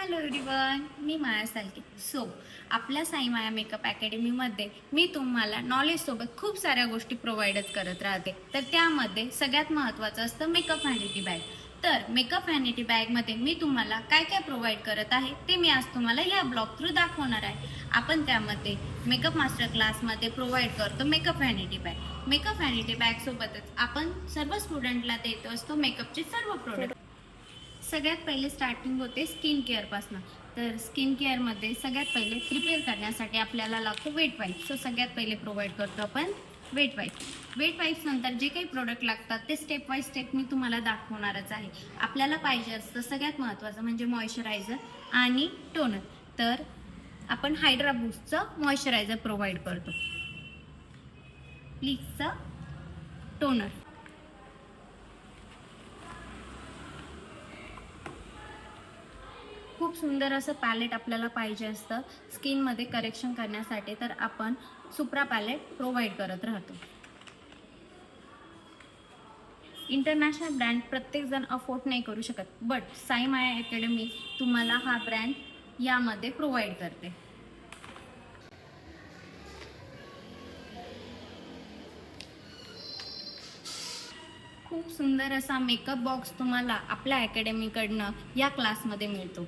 Hello everyone, मी माया सालके. आपल्या साई माया makeup अकॅडमीमध्ये मी तुम्हाला नॉलेजसोबत खूप साऱ्या गोष्टी प्रोव्हाइडच करत राहते. तर त्यामध्ये सगळ्यात महत्त्वाचं असतं मेकअप व्हॅनिटी बॅग. तर मेकअप व्हॅनिटी बॅगमध्ये मी तुम्हाला काय काय प्रोव्हाइड करत आहे ते मी आज तुम्हाला या ब्लॉग थ्रू दाखवणार आहे. आपण त्यामध्ये मेकअप मास्टर क्लासमध्ये प्रोव्हाइड करतो makeup vanity bag. Makeup vanity बॅगसोबतच आपण सर्व स्टुडंटला देत असतो मेकअपचे सर्व प्रोडक्ट. सगळ्यात पहिले स्टार्टिंग होते स्किन केअरपासून. तर स्किन केअरमध्ये सगळ्यात पहिले प्रिपेअर करण्यासाठी आपल्याला लागतो वेट वाईप. सगळ्यात पहिले प्रोव्हाइड करतो आपण वेट वाईप. वेट वाईप्स नंतर जे काही प्रोडक्ट लागतात ते स्टेप बाय स्टेप मी तुम्हाला दाखवणारच आहे. आपल्याला पाहिजे असतं सगळ्यात महत्त्वाचं म्हणजे मॉइश्चरायझर आणि टोनर. तर आपण हायड्रा बूस्टचं मॉइश्चरायझर प्रोव्हाइड करतो, प्लीजचं टोनर. खूप सुंदर असं पॅलेट आपल्याला पाहिजे असतं स्किनमध्ये करेक्शन करण्यासाठी. तर आपण सुप्रा पॅलेट प्रोव्हाइड करत राहतो. इंटरनॅशनल ब्रँड प्रत्येकजण अफोर्ड नाही करू शकत, बट साई माया अकॅडमी तुम्हाला हा ब्रँड यामध्ये प्रोव्हाइड करते. खूप सुंदर असा मेकअप बॉक्स तुम्हाला आपल्या अकॅडमीकडनं या क्लासमध्ये मिळतो.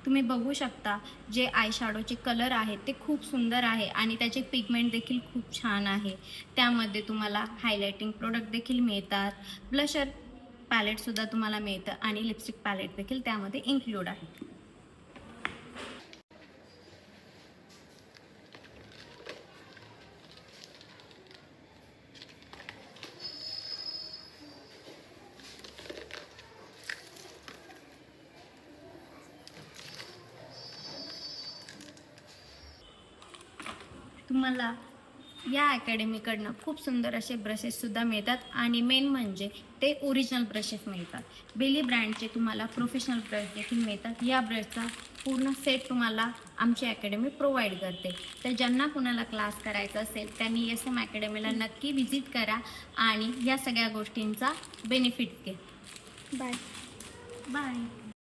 तुम्ही बघू शकता जे आय शॅडोचे कलर आहेत ते खूप सुंदर आहे आणि त्याचे पिगमेंट देखील खूप छान आहे. त्यामध्ये तुम्हाला हायलायटिंग प्रोडक्ट देखील मिळतात, ब्लशर पॅलेटसुद्धा तुम्हाला मिळतं आणि लिपस्टिक पॅलेट देखील त्यामध्ये इन्क्लूड आहे. तुम्हाला या अकॅडमीकडनं खूप सुंदर असे ब्रशेससुद्धा मिळतात आणि मेन म्हणजे ते ओरिजिनल ब्रशेस मिळतात. बेली ब्रँडचे तुम्हाला प्रोफेशनल ब्रश देखील मिळतात. या ब्रशचा पूर्ण सेट तुम्हाला आमची अकॅडमी प्रोव्हाइड करते. तर ज्यांना कुणाला क्लास करायचा असेल त्यांनी SM अकॅडमीला नक्की व्हिजिट करा आणि या सगळ्या गोष्टींचा बेनिफिट घ्या. बाय.